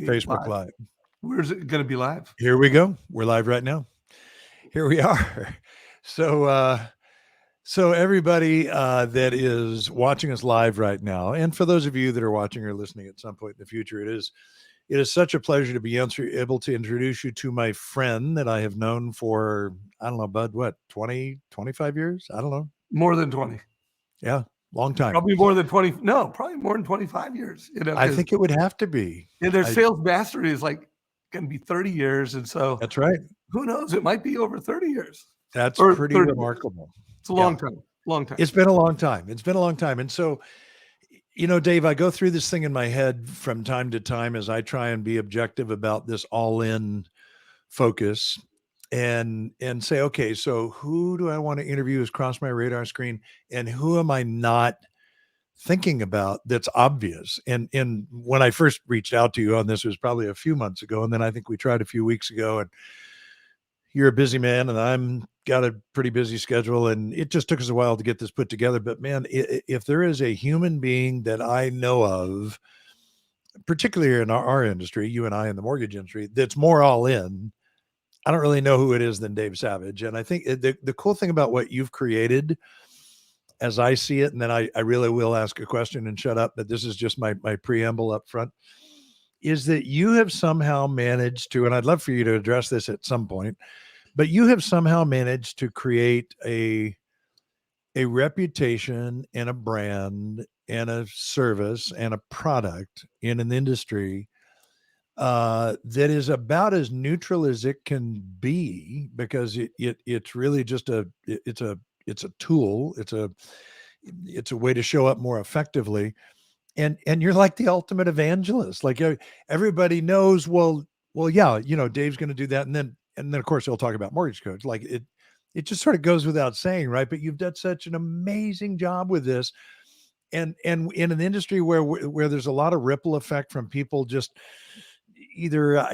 Facebook live. Live. Where's it going to be live? Here we go. We're live right now. Here we are. So everybody that is watching us live right now, and for those of you that are watching or listening at some point in the future, it is such a pleasure to be able to introduce you to my friend that I have known for, I don't know, Bud, what, 20, 25 years? I don't know. More than 20. Yeah, long time. Probably more than 20. No, probably more than 25 years. I think it would have to be. And their sales mastery is like going to be 30 years. And so that's right. Who knows? It might be over 30 years. That's pretty remarkable. Years. It's a long time. Long time. It's been a long time. It's been a long time. And so, you know, Dave, I go through this thing in my head from time to time as I try and be objective about this all-in focus and say, okay, so who do I want to interview has crossed my radar screen, and who am I not thinking about that's obvious? And when I first reached out to you on this, it was probably a few months ago, and then I think we tried a few weeks ago, and you're a busy man and I'm got a pretty busy schedule, and it just took us a while to get this put together. But man, if there is a human being that I know of, particularly in our industry, you and I in the mortgage industry, that's more all in, I don't really know who it is than Dave Savage. And I think the cool thing about what you've created, as I see it, and then I really will ask a question and shut up, but this is just my preamble up front, is that you have somehow managed to, and I'd love for you to address this at some point, but you have somehow managed to create a reputation and a brand and a service and a product in an industry that is about as neutral as it can be, because it's really just it's a tool. It's a way to show up more effectively. And you're like the ultimate evangelist. Like everybody knows, well, yeah, you know, Dave's going to do that. And then of course he'll talk about mortgage codes. Like it just sort of goes without saying, right? But you've done such an amazing job with this. And in an industry where there's a lot of ripple effect from people just either,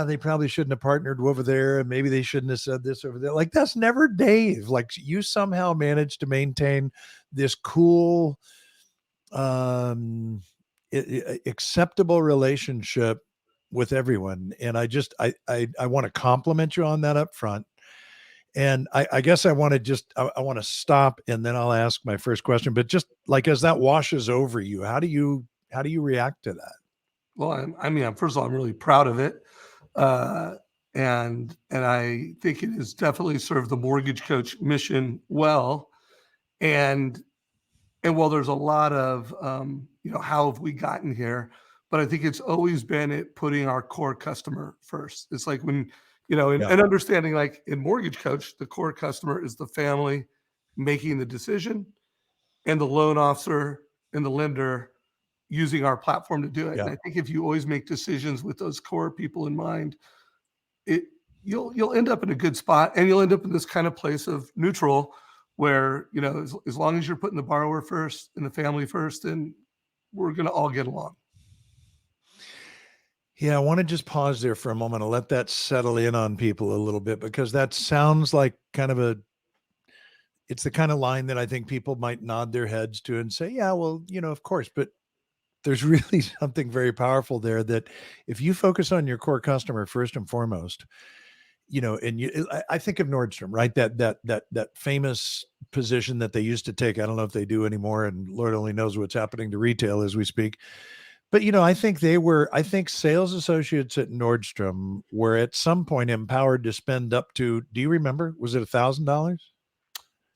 they probably shouldn't have partnered over there, and maybe they shouldn't have said this over there. Like, that's never Dave. Like, you somehow managed to maintain this cool, acceptable relationship with everyone. And I want to compliment you on that up front. And I guess I want to stop, and then I'll ask my first question. But just like, as that washes over you, how do you react to that? Well, I mean, first of all, I'm really proud of it. And I think it has definitely served the Mortgage Coach mission well. And while there's a lot of, how have we gotten here? But I think it's always been putting our core customer first. It's like when, and understanding, like in Mortgage Coach, the core customer is the family making the decision, and the loan officer and the lender using our platform to do it. Yeah. And I think if you always make decisions with those core people in mind, you'll end up in a good spot, and you'll end up in this kind of place of neutral where, as long as you're putting the borrower first and the family first, then we're going to all get along. Yeah, I want to just pause there for a moment and let that settle in on people a little bit, because that sounds like it's the kind of line that I think people might nod their heads to and say, yeah, well, of course. But there's really something very powerful there, that if you focus on your core customer first and foremost, and I think of Nordstrom, right? That famous position that they used to take. I don't know if they do anymore, and Lord only knows what's happening to retail as we speak. But, I think sales associates at Nordstrom were at some point empowered to spend up to, do you remember, was it $1,000?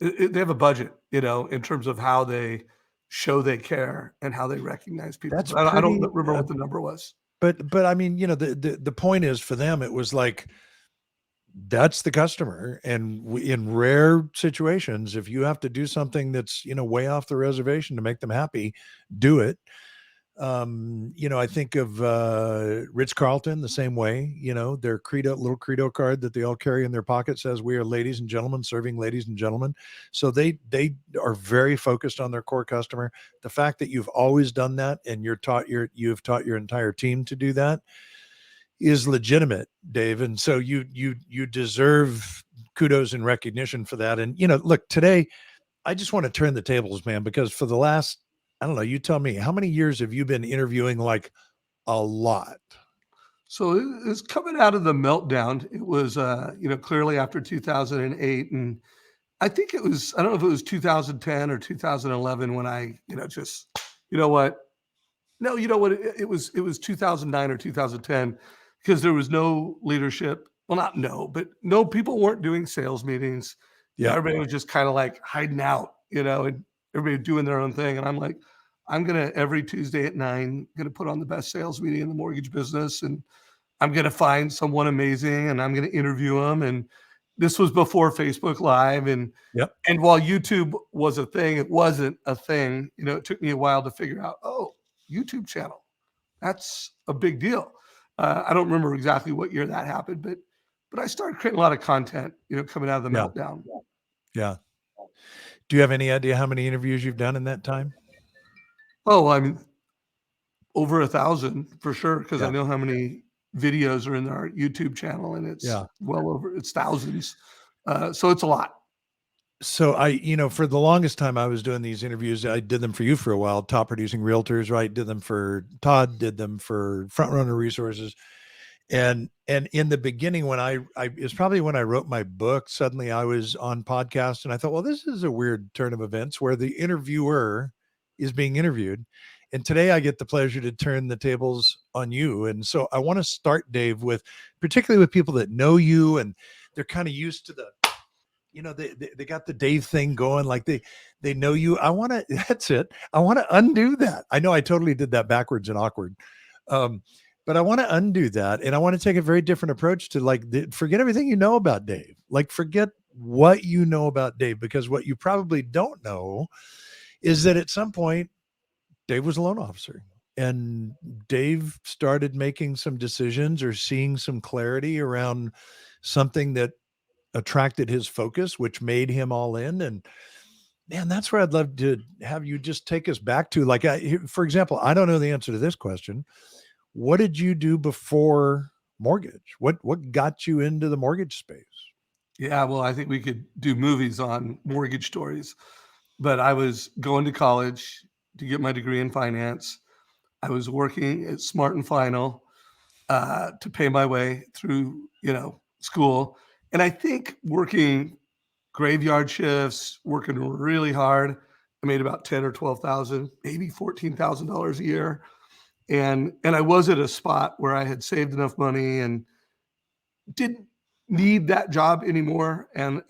They have a budget, in terms of how they show they care and how they recognize people. I don't remember what the number was. But I mean, the point is, for them, it was like, that's the customer. And in rare situations, if you have to do something that's, way off the reservation to make them happy, do it. I think of Ritz-Carlton the same way. Their little credo card that they all carry in their pocket says, "We are ladies and gentlemen serving ladies and gentlemen." So they are very focused on their core customer. The fact that you've always done that, and you've taught your entire team to do that, is legitimate, Dave. And so you deserve kudos and recognition for that. And, look, today, I just want to turn the tables, man, because for the last, I don't know, you tell me, how many years have you been interviewing? Like, a lot? So it was coming out of the meltdown. It was, clearly after 2008. And I think it was, I don't know if it was 2010 or 2011 when I, just, you know what? No, you know what? It was 2009 or 2010 because there was no leadership. Well, not no, but no, people weren't doing sales meetings. Yeah. Everybody was just kind of like hiding out, and everybody doing their own thing. And I'm like, I'm gonna every Tuesday at 9, gonna put on the best sales meeting in the mortgage business, and I'm gonna find someone amazing, and I'm gonna interview them. And this was before Facebook Live, and Yep. and while YouTube was a thing, it wasn't a thing. It took me a while to figure out, oh, YouTube channel. That's a big deal. I don't remember exactly what year that happened, but I started creating a lot of content, coming out of the Yeah. meltdown. Yeah. Do you have any idea how many interviews you've done in that time? Oh, I mean, over 1,000 for sure, because I Yeah. know how many videos are in our YouTube channel, and it's Yeah. it's thousands. So it's a lot. So for the longest time I was doing these interviews, I did them for you for a while, top producing realtors, right? Did them for Todd, did them for Front Runner Resources. And in the beginning, when I it's probably when I wrote my book, suddenly I was on podcast and I thought, well, this is a weird turn of events where the interviewer is being interviewed. And today I get the pleasure to turn the tables on you. And so I want to start, Dave, with particularly with people that know you and they're kind of used to the, they got the Dave thing going, like they know you. I want to, that's it. I want to undo that. I know I totally did that backwards and awkward. But I want to undo that. And I want to take a very different approach to forget everything you know about Dave. Like forget what you know about Dave, because what you probably don't know is that at some point, Dave was a loan officer and Dave started making some decisions or seeing some clarity around something that attracted his focus, which made him all in. And man, that's where I'd love to have you just take us back to. For example, I don't know the answer to this question. What did you do before mortgage? What got you into the mortgage space? Yeah, well, I think we could do movies on mortgage stories, but I was going to college to get my degree in finance. I was working at Smart and Final to pay my way through, school. And I think working graveyard shifts, working really hard, I made about 10 or 12,000, maybe $14,000 a year. And I was at a spot where I had saved enough money and didn't need that job anymore. And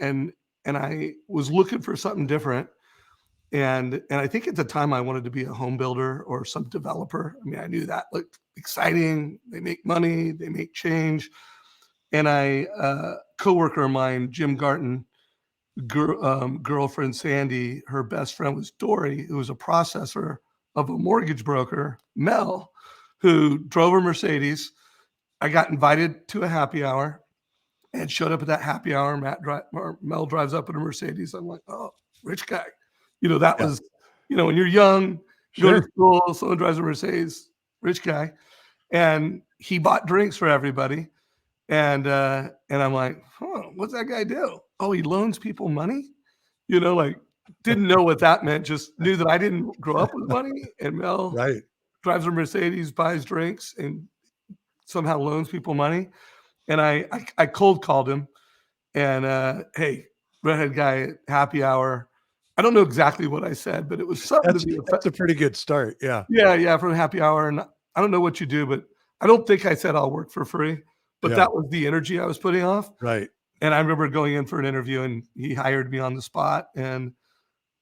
I was looking for something different. And I think at the time I wanted to be a home builder or some developer. I mean, I knew that looked exciting. They make money, they make change. And coworker of mine, Jim Garton, girlfriend Sandy, her best friend was Dory, who was a processor of a mortgage broker, Mel, who drove a Mercedes. I got invited to a happy hour and showed up at that happy hour. Mel drives up in a Mercedes. I'm like, oh, rich guy. That Yeah. was, when you're young, you go Sure. to school, someone drives a Mercedes, rich guy. And he bought drinks for everybody. And I'm like, what's that guy do? Oh, he loans people money? Didn't know what that meant, just knew that I didn't grow up with money. And Mel Right. drives a Mercedes, buys drinks, and somehow loans people money. And I cold called him and hey, redhead guy, happy hour. I don't know exactly what I said, but it was something to be That's a pretty good start. Yeah. yeah, from happy hour. And I don't know what you do, but I don't think I said I'll work for free. But Yeah. that was the energy I was putting off. Right. And I remember going in for an interview and he hired me on the spot. And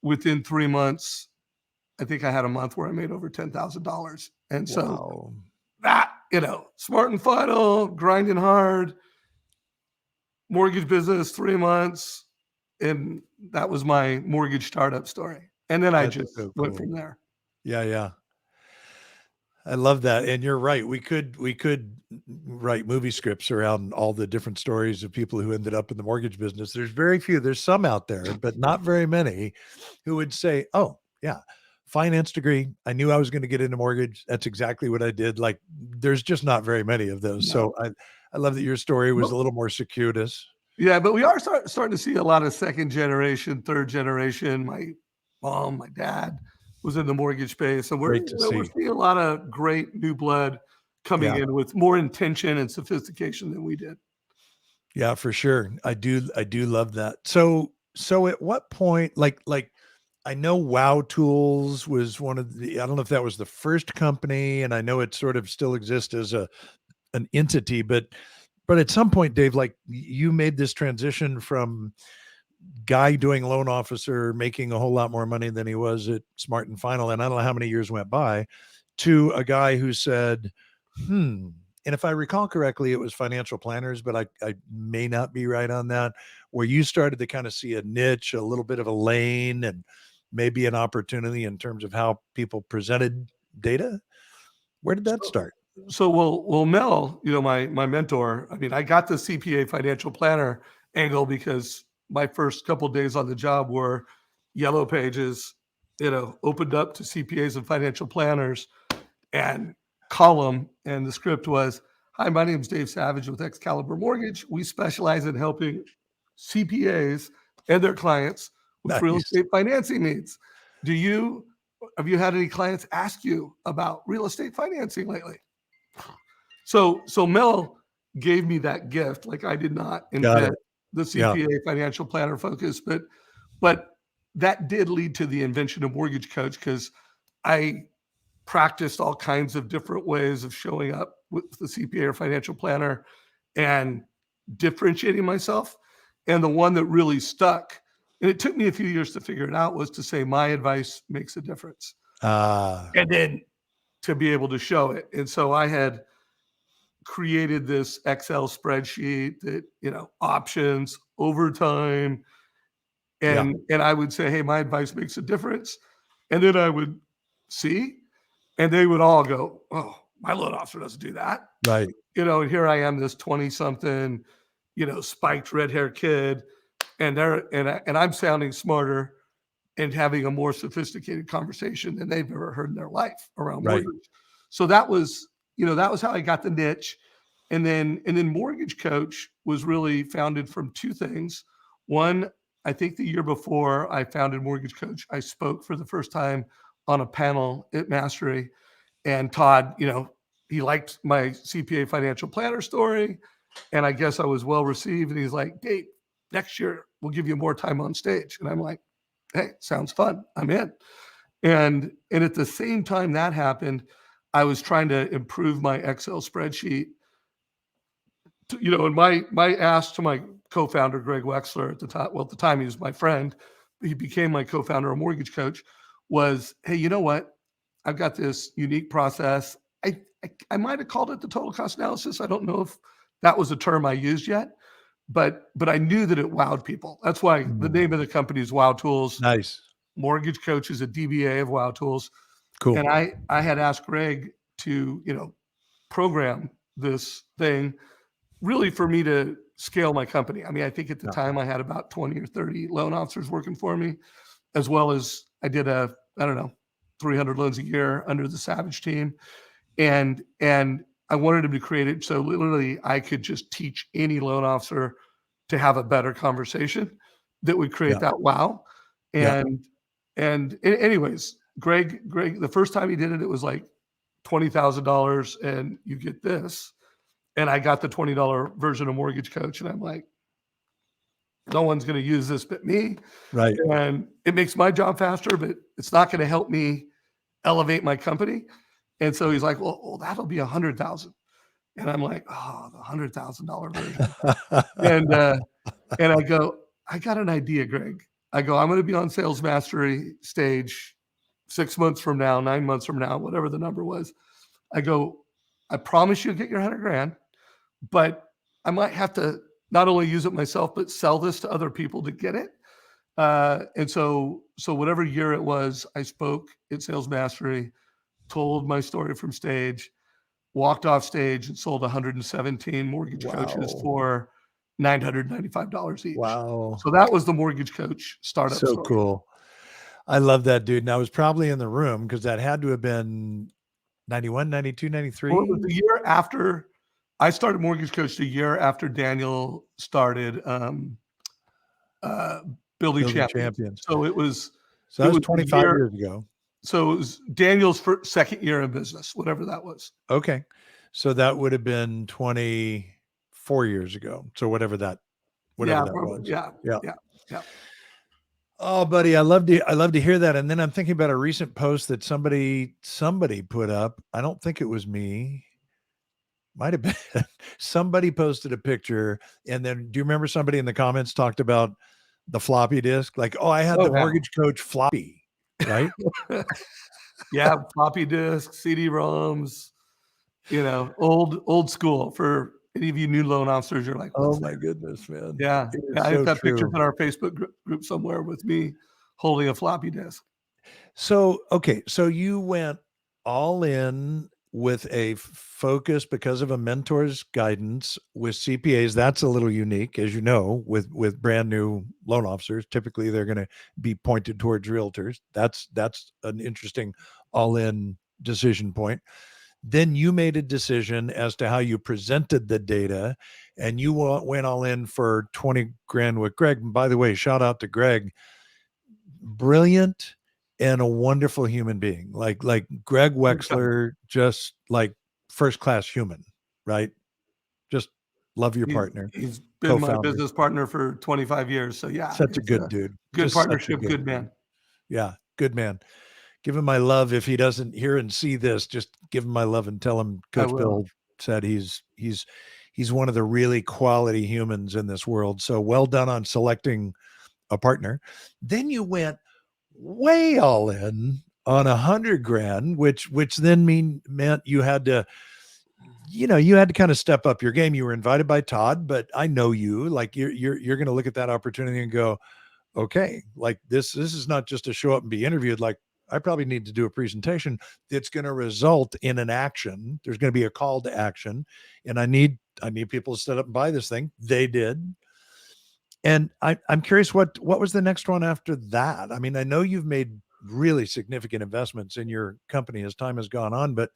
within 3 months, I think I had a month where I made over $10,000. And so Wow. that, Smart and Final, grinding hard, mortgage business, 3 months. And that was my mortgage startup story. And then I That's just so went cool. from there. Yeah. Yeah. I love that. And you're right. We could write movie scripts around all the different stories of people who ended up in the mortgage business. There's very few, there's some out there, but not very many who would say, oh yeah, finance degree. I knew I was going to get into mortgage. That's exactly what I did. Like there's just not very many of those. No. So I love that your story was a little more circuitous. Yeah, but we are starting to see a lot of second generation, third generation. My mom, my dad was in the mortgage space. So we're Great to we're see. seeing a lot of great new blood coming Yeah. in with more intention and sophistication than we did. Yeah, for sure. I do love that. So at what point, like I know Wow Tools was one of the, I don't know if that was the first company, and I know it sort of still exists as an entity, but at some point, Dave, like you made this transition from guy doing loan officer, making a whole lot more money than he was at Smart and Final, and I don't know how many years went by, to a guy who said, hmm. And if I recall correctly, it was financial planners, but I may not be right on that, where you started to kind of see a niche, a little bit of a lane, and maybe an opportunity in terms of how people presented data. Where did that So, start? well, Mel, my mentor. I mean, I got the CPA financial planner angle because my first couple of days on the job were yellow pages, opened up to CPAs and financial planners, and column, and the script was, "Hi, my name is Dave Savage with Excalibur Mortgage. We specialize in helping CPAs and their clients with real Nice. estate financing needs. Do you have you had any clients ask you about real estate financing lately?" So Mel gave me that gift. Like, I did not Got invent it. the Yeah. CPA financial planner focus, but that did lead to the invention of Mortgage Coach, because I practiced all kinds of different ways of showing up with the CPA or financial planner and differentiating myself. And the one that really stuck, and it took me a few years to figure it out, was to say my advice makes a difference. And then to be able to show it. And so I had created this Excel spreadsheet that, options, overtime, Yeah. and I would say, "Hey, my advice makes a difference." And then I would see, and they would all go, "Oh, my loan officer doesn't do that." Right. And here I am, this 20 something, spiked red hair kid, and I'm sounding smarter and having a more sophisticated conversation than they've ever heard in their life around Right. mortgage. So that was how I got the niche. And then Mortgage Coach was really founded from two things. One, I think the year before I founded Mortgage Coach, I spoke for the first time on a panel at Mastery, and Todd, he liked my CPA financial planner story, and I guess I was well received. And he's like, "Dave, next year we'll give you more time on stage." And I'm like, "Hey, sounds fun. I'm in." And at the same time that happened, I was trying to improve my Excel spreadsheet. And my ask to my co-founder Greg Wexler at the time, well, at the time he was my friend, he became my co-founder of Mortgage Coach, was, "Hey, you know what? I've got this unique process." I might have called it the total cost analysis. I don't know if that was a term I used yet, but I knew that it wowed people. That's why the name of the company is Wow Tools. Nice. Mortgage Coach is a DBA of Wow Tools. Cool. And I had asked Greg to, program this thing really for me to scale my company. I mean, I think at the Yeah. time I had about 20 or 30 loan officers working for me, as well as I did I don't know, 300 loans a year under the Savage team. And I wanted him to create it so literally I could just teach any loan officer to have a better conversation that would create Yeah. that wow. Yeah. Anyways, Greg, the first time he did it, it was like $20,000, and you get this. And I got the $20 version of Mortgage Coach, and I'm like, no one's going to use this but me. Right. And it makes my job faster, but it's not going to help me elevate my company. And so he's like, well, that'll be 100,000. And I'm like, oh, the $100,000 version. And I go, I got an idea, Greg. I go, I'm going to be on Sales Mastery stage 6 months from now, 9 months from now, whatever the number was. I go, I promise you'll get your 100 grand, but I might have to not only use it myself, but sell this to other people to get it. And so whatever year it was, I spoke at Sales Mastery, told my story from stage, walked off stage, and sold 117 mortgage coaches Wow. for $995 each. Wow. So that was the Mortgage Coach startup So story. cool. I love that, dude. And I was probably in the room because that had to have been 91, 92, 93. Well, it was the year after I started Mortgage Coach, the year after Daniel started Building Champions. So it was So that was the 25 year. years ago. So it was Daniel's second year in business, whatever that was. Okay. So that would have been 24 years ago. So whatever Yeah, that probably. was. Yeah, Yeah. yeah, yeah. Oh, buddy, I love to hear that. And then I'm thinking about a recent post that somebody put up. I don't think it was me. Might have been somebody posted a picture, and then do you remember somebody in the comments talked about the floppy disk? Like, oh, I had the Oh, yeah. mortgage coach floppy, right? Yeah, floppy disk, CD-ROMs, old school. For any of you new loan officers, you're like, Oh "What's my that?" goodness, man. Yeah. It Yeah, is I think so that picture's true. in our Facebook group somewhere with me holding a floppy disk. So, okay, so you went all in with a focus because of a mentor's guidance with CPAs. That's a little unique, as you know, with brand new loan officers. Typically, they're going to be pointed towards realtors. That's an interesting all in decision point. Then you made a decision as to how you presented the data, and you went all in for 20 grand with Greg. And by the way, shout out to Greg, brilliant and a wonderful human being. Like Greg Wexler, just like first class human, right? Just love your partner, He's been my co-founder. business partner for 25 years. So, yeah, Such a it's good a dude. good Just such a partnership, good good dude. man. Yeah, good man. Give him my love. If he doesn't hear and see this, just give him my love and tell him I Coach will. Bill said he's one of the really quality humans in this world. So well done on selecting a partner. Then you went way all in on 100 grand, which then meant you had to kind of step up your game. You were invited by Todd, but I know you, like you're going to look at that opportunity and go, okay, like this is not just to show up and be interviewed. Like, I probably need to do a presentation that's going to result in an action. There's going to be a call to action, and I need people to set up and buy this thing. They did. And I'm curious, what was the next one after that? I mean, I know you've made really significant investments in your company as time has gone on, but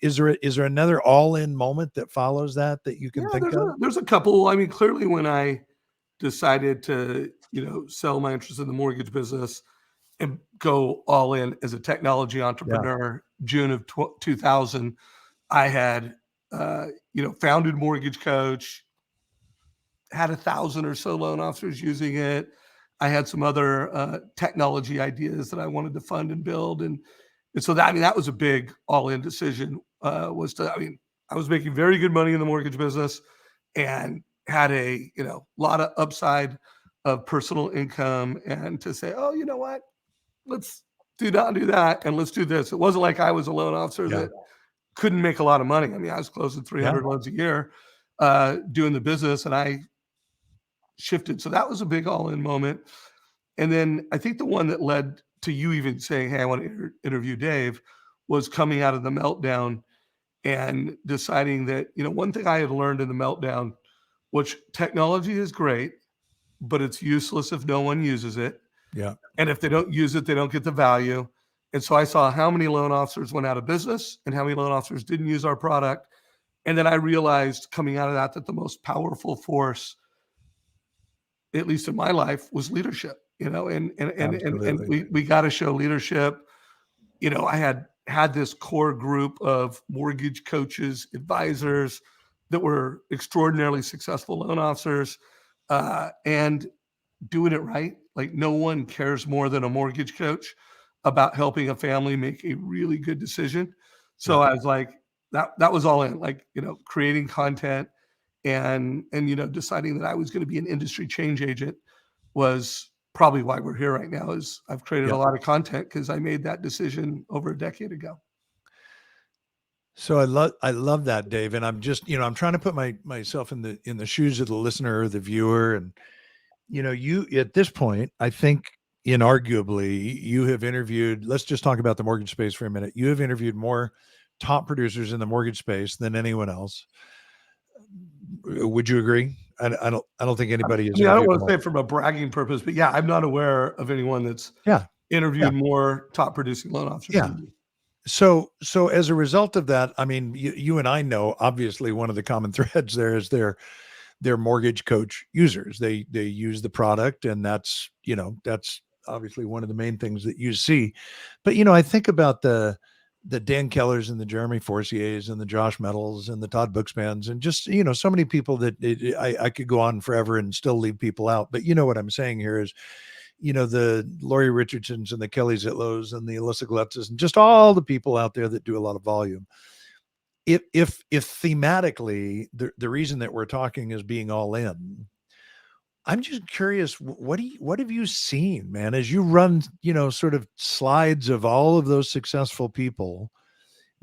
is there another all in moment that follows that you can Yeah, think of? there's a couple. I mean, clearly when I decided to, sell my interest in the mortgage business and go all in as a technology Yeah, entrepreneur, June of 2000, I had, founded Mortgage Coach, had 1,000 or so loan officers using it. I had some other technology ideas that I wanted to fund and build, and so that was a big all in decision. I was making very good money in the mortgage business, and had a lot of upside of personal income, and to say, oh, you know what, let's do not do that, and let's do this. It wasn't like I was a loan officer yeah, that couldn't make a lot of money. I mean, I was closing yeah, 300 loans a year doing the business, and I shifted. So that was a big all in moment. And then I think the one that led to you even saying, hey, I want to interview Dave, was coming out of the meltdown and deciding that, one thing I had learned in the meltdown, which technology is great, but it's useless if no one uses it. yeah, And if they don't use it, they don't get the value. And so I saw how many loan officers went out of business and how many loan officers didn't use our product. And then I realized coming out of that the most powerful force, at least in my life, was leadership. And absolutely. we got to show leadership. I had this core group of mortgage coaches, advisors that were extraordinarily successful loan officers, and doing it right. Like, no one cares more than a mortgage coach about helping a family make a really good decision. Yeah, So I was like, that was all in, like, creating content, and deciding that I was going to be an industry change agent was probably why we're here right now. Is I've created yeah. a lot of content because I made that decision over a decade ago. So I love that, Dave. And I'm just, I'm trying to put myself in the shoes of the listener or the viewer. And you at this point, I think inarguably you have interviewed, let's just talk about the mortgage space for a minute. You have interviewed more top producers in the mortgage space than anyone else. Would you agree? I don't think I anybody has mean, I don't interviewed want to more. say it from a bragging purpose, but yeah, I'm not aware of anyone that's Yeah. Yeah. interviewed more top producing loan officers Yeah. than me. So as a result of that, I mean, you and I know obviously one of the common threads there is their mortgage coach users. They use the product, and that's obviously one of the main things that you see. But I think about the Dan Kellers and the Jeremy Forciers and the Josh Mettles and the Todd Bookspans and just, so many people that I could go on forever and still leave people out. But what I'm saying here is, the Laurie Richardsons and the Kelly Zitlows and the Alyssa Glutzes and just all the people out there that do a lot of volume. If thematically the reason that we're talking is being all in, I'm just curious, what have you seen, man, as you run, sort of slides of all of those successful people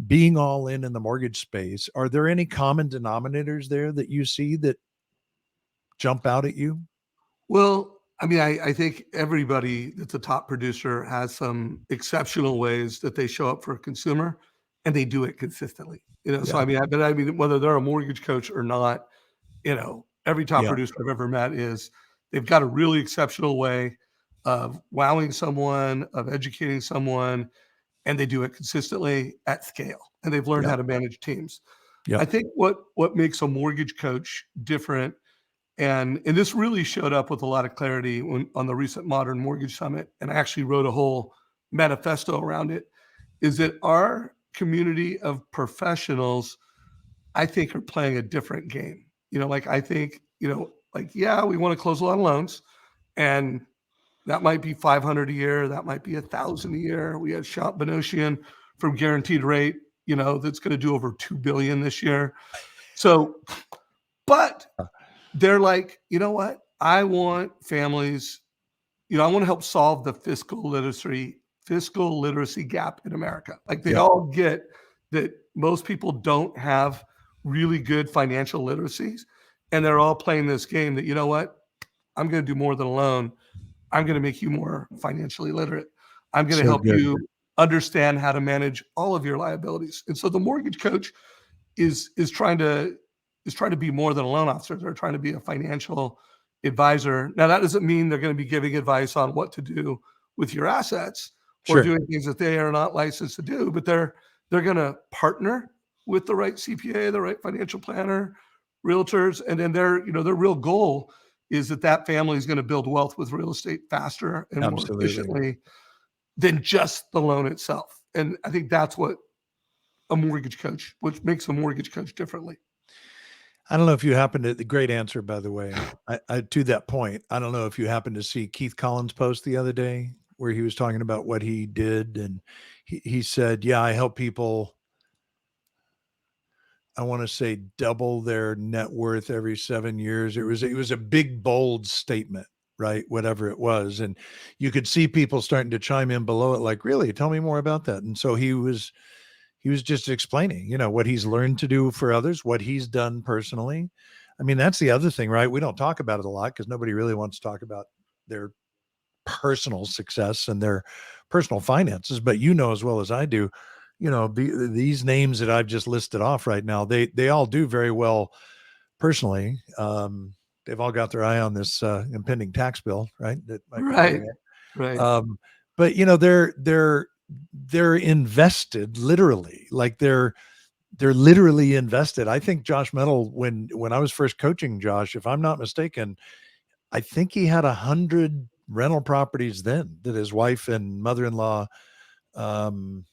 being all in the mortgage space? Are there any common denominators there that you see that jump out at you? Well, I mean, I think everybody that's a top producer has some exceptional ways that they show up for a consumer, and they do it consistently. So Yeah. I mean, whether they're a mortgage coach or not, every top Yeah. producer I've ever met is they've got a really exceptional way of wowing someone, of educating someone, and they do it consistently at scale. And they've learned Yeah. how to manage teams. Yeah. I think what makes a mortgage coach different, and this really showed up with a lot of clarity on the recent Modern Mortgage Summit, and I actually wrote a whole manifesto around it, is that our community of professionals, I think, are playing a different game. Like I think, yeah, we want to close a lot of loans, and that might be 500 a year, that might be 1,000 a year. We had Shop Benosian from Guaranteed Rate, that's going to do over 2 billion this year. So, but they're like, you know what? I want families, I want to help solve the fiscal literacy gap in America. Like they Yeah. all get that most people don't have really good financial literacies, and they're all playing this game that, you know what? I'm going to do more than a loan. I'm going to make you more financially literate. I'm going to So help good. you understand how to manage all of your liabilities. And so the mortgage coach is trying to be more than a loan officer. They're trying to be a financial advisor. Now that doesn't mean they're going to be giving advice on what to do with your assets or Sure. doing things that they are not licensed to do, but they're going to partner with the right CPA, the right financial planner, realtors, and then their real goal is that family is going to build wealth with real estate faster and more Absolutely. efficiently than just the loan itself. And I think that's what which makes a mortgage coach differently. I don't know if you happen to, the great answer, by the way. I to that point, I don't know if you happened to see Keith Collins' post the other day where he was talking about what he did, and he said, "Yeah, I help people. I want to say double their net worth every 7 years." It was a big bold statement, right? Whatever it was, and you could see people starting to chime in below it, like, "Really? Tell me more about that." And so he was just explaining, what he's learned to do for others, what he's done personally. I mean, that's the other thing, right? We don't talk about it a lot because nobody really wants to talk about their personal success and their personal finances. But as well as I do, these names that I've just listed off right now, they all do very well personally. They've all got their eye on this impending tax bill, right? That might be Right. coming up. Right. But they're invested literally, like they're literally invested. I think Josh Metal, when I was first coaching Josh, if I'm not mistaken, I think he had 100 rental properties then that his wife and mother-in-law um,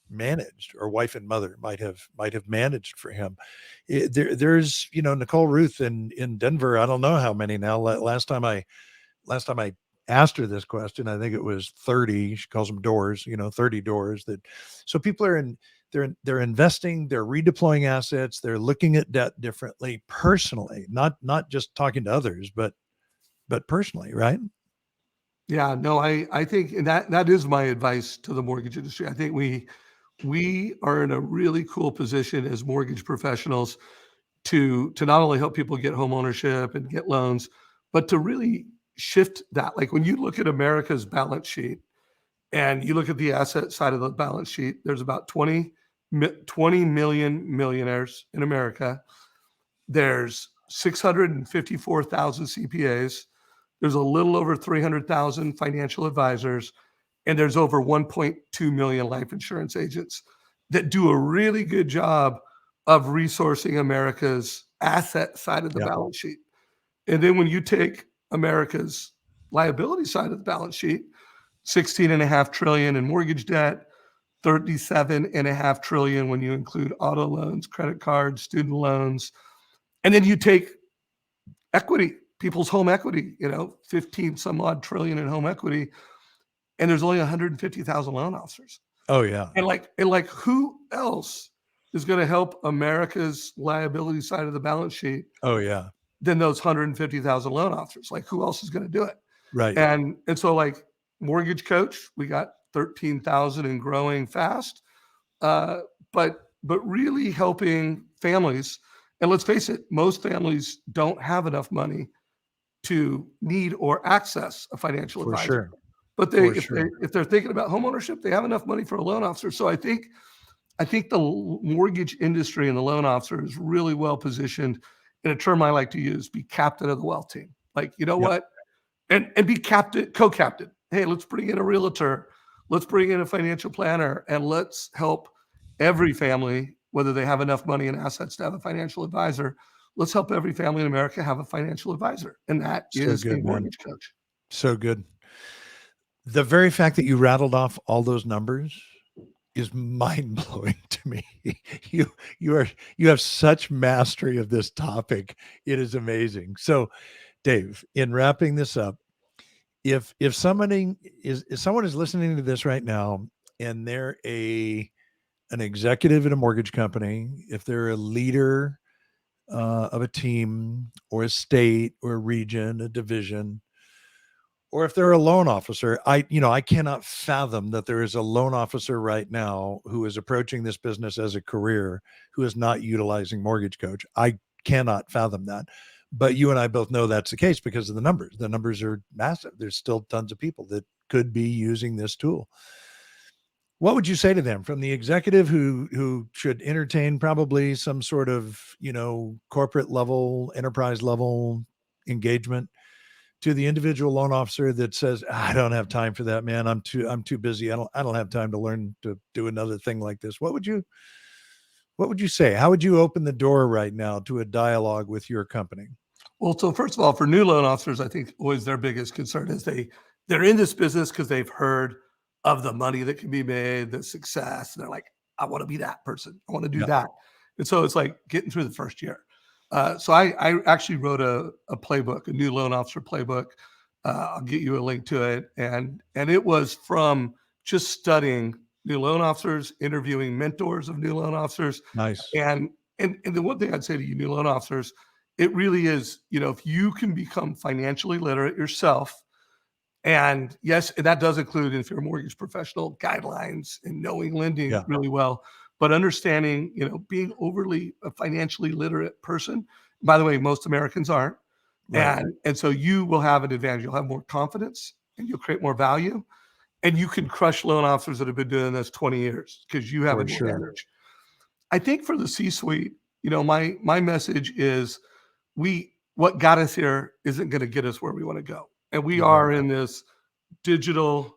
managed, or wife and mother might have managed for him. There's Nicole Ruth in Denver. I don't know how many now. Last time I asked her this question, I think it was 30. She calls them doors, 30 doors that. So people are they're investing, they're redeploying assets, they're looking at debt differently personally, not just talking to others, but personally, right? Yeah, no, I think, and that is my advice to the mortgage industry. I think we are in a really cool position as mortgage professionals to not only help people get home ownership and get loans, but to really shift that. Like when you look at America's balance sheet and you look at the asset side of the balance sheet, there's about 20 million millionaires in America. There's 654,000 CPAs. There's a little over 300,000 financial advisors, and there's over 1.2 million life insurance agents that do a really good job of resourcing America's asset side of the Yeah. balance sheet. And then when you take America's liability side of the balance sheet, 16.5 trillion in mortgage debt, 37.5 trillion when you include auto loans, credit cards, student loans. And then you take equity, people's home equity, 15 some odd trillion in home equity. And there's only 150,000 loan officers. Oh yeah. And who else is going to help America's liability side of the balance sheet Oh yeah. than those 150,000 loan officers? Like, who else is going to do it? Right. And so, like, mortgage coach, we got 13,000 and growing fast. But really helping families. And let's face it, most families don't have enough money to need or access a financial For advisor. sure. But For sure. if they're thinking about home ownership, they have enough money for a loan officer. So I think the mortgage industry and the loan officer is really well positioned. In a term I like to use, be captain of the wealth team. Like, you know Yep. what? And be captain, co-captain. Hey, let's bring in a realtor. Let's bring in a financial planner, and let's help every family, whether they have enough money and assets to have a financial advisor. Let's help every family in America have a financial advisor. And that So is a good, man. mortgage coach. So good. The very fact that you rattled off all those numbers is mind-blowing to me. You have such mastery of this topic. It is amazing. So, Dave, in wrapping this up, if someone is listening to this right now and they're an executive at a mortgage company, if they're a leader of a team or a state or a region, a division, or if they're a loan officer, I cannot fathom that there is a loan officer right now who is approaching this business as a career who is not utilizing Mortgage Coach. I cannot fathom that. But you and I both know that's the case because of the numbers. The numbers are massive. There's still tons of people that could be using this tool. What would you say to them, from the executive who should entertain probably some sort of, corporate level, enterprise level engagement, to the individual loan officer that says, I don't have time for that, man. I'm too busy. I don't have time to learn to do another thing like this. What would you say? How would you open the door right now to a dialogue with your company? Well, so first of all, for new loan officers, I think always their biggest concern is they're in this business because they've heard of the money that can be made, the success. And they're like, I want to be that person. I want to do that. And so it's like getting through the first year. So I actually wrote a playbook, a new loan officer playbook. I'll get you a link to it. And it was from just studying new loan officers, interviewing mentors of new loan officers. Nice. And the one thing I'd say to you new loan officers, it really is, if you can become financially literate yourself, and yes, that does include, if you're a mortgage professional, guidelines and knowing lending really well, but understanding, being a financially literate person. By the way, most Americans aren't. Right. And so you will have an advantage. You'll have more confidence and you'll create more value, and you can crush loan officers that have been doing this 20 years because you have an advantage. I think for the C-suite, my message is what got us here isn't going to get us where we want to go. And we are in this digital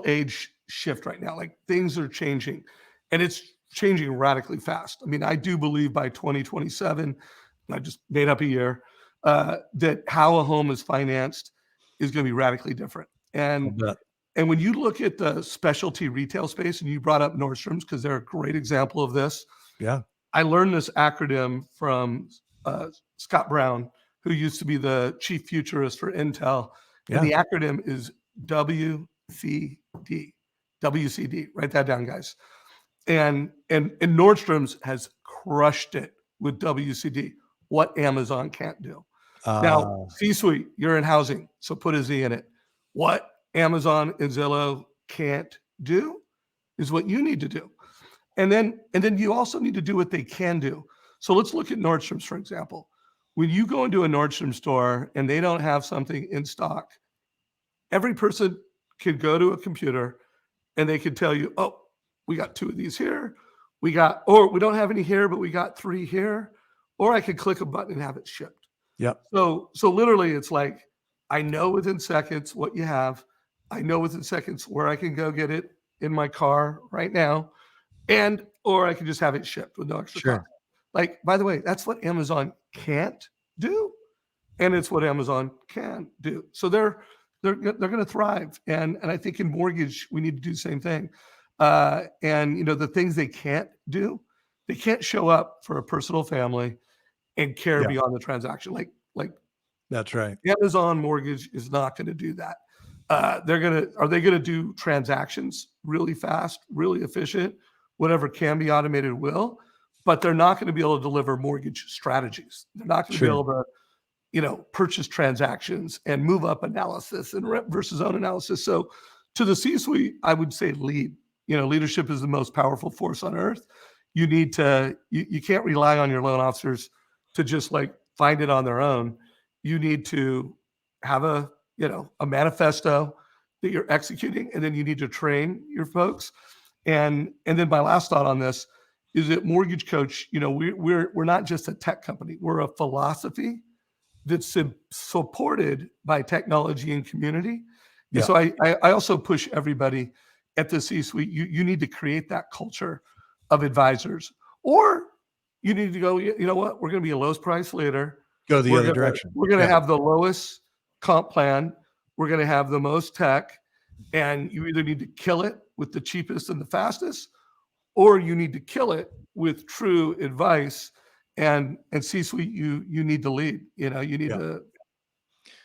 age shift right now. Like, things are changing, and it's changing radically fast. I mean, I do believe by 2027, I just made up a year, that how a home is financed is going to be radically different. And when you look at the specialty retail space, and you brought up Nordstrom's because they're a great example of this. Yeah. I learned this acronym from Scott Brown, who used to be the chief futurist for Intel. And the acronym is WCD. WCD. Write that down, guys. And Nordstrom's has crushed it with WCD, what Amazon can't do. Now, C-suite, you're in housing, so put a Z in it. What Amazon and Zillow can't do is what you need to do. And then you also need to do what they can do. So let's look at Nordstrom's, for example. When you go into a Nordstrom store and they don't have something in stock, every person could go to a computer and they could tell you, oh, we got 2 of these here. Or we don't have any here, but we got 3 here. Or I could click a button and have it shipped. Yep. So literally it's like, I know within seconds what you have. I know within seconds where I can go get it in my car right now. Or I can just have it shipped with no extra cost. Like, by the way, that's what Amazon can't do. And it's what Amazon can do. So they're they're going to thrive. And I think in mortgage, we need to do the same thing. And you know, the things they can't do, they can't show up for a personal family and care Yeah, beyond the transaction. Like that's right. Amazon Mortgage is not going to do that. Are they going to do transactions really fast, really efficient? Whatever can be automated will, but they're not going to be able to deliver mortgage strategies. They're not going to be Sure. able to, you know, purchase transactions and move up analysis and rent versus own analysis. So to the C-suite, I would say lead. You know, leadership is the most powerful force on earth. You need to, you can't rely on your loan officers to just like find it on their own. You need to have a, you know, a manifesto that you're executing, and then you need to train your folks. And then my last thought on this is that Mortgage Coach, you know, we're not just a tech company. We're a philosophy that's supported by technology and community. And Yeah. so I also push everybody at the C-suite. You need to create that culture of advisors, or you need to go, you know what, we're going to be a lowest price leader. Go the other We're direction. going to Yeah. have the lowest comp plan. We're going to have the most tech, and you either need to kill it with the cheapest and the fastest, or you need to kill it with true advice. And C-suite, you need to lead. You know, you need Yeah. to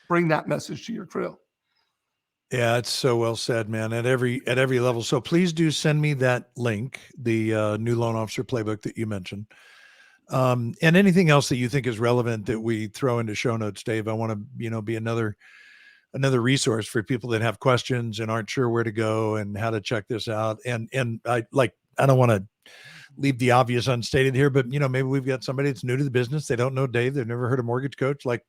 bring that message to your crew. Yeah, it's so well said, man. At every level. So please do send me that link, the new loan officer playbook that you mentioned, and anything else that you think is relevant that we throw into show notes, Dave. I want to, you know, be another resource for people that have questions and aren't sure where to go and how to check this out. And I don't want to leave the obvious unstated here, but you know, maybe we've got somebody that's new to the business. They don't know Dave. They've never heard of Mortgage Coach. Like,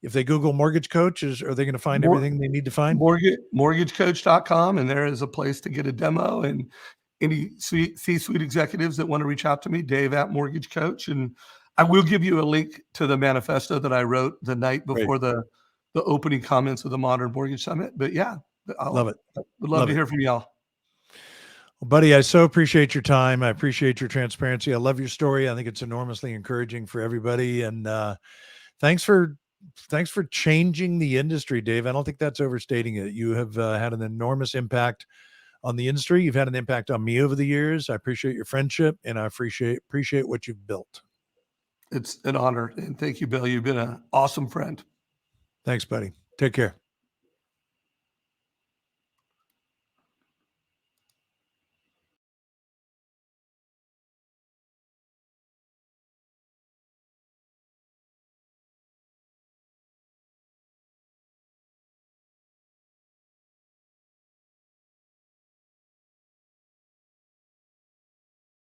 if they Google Mortgage Coach, are they going to find everything they need to find? Mortgagecoach.com, and there is a place to get a demo. And any C-suite executives that want to reach out to me, Dave at Mortgage Coach. And I will give you a link to the manifesto that I wrote the night before the opening comments of the Modern Mortgage Summit. But yeah, Love it. Would love to hear from y'all. Well, buddy, I so appreciate your time. I appreciate your transparency. I love your story. I think it's enormously encouraging for everybody. And thanks for changing the industry, Dave. I don't think that's overstating it. You have had an enormous impact on the industry. You've had an impact on me over the years. I appreciate your friendship, and I appreciate what you've built. It's an honor. And thank you, Bill. You've been an awesome friend. Thanks, buddy. Take care.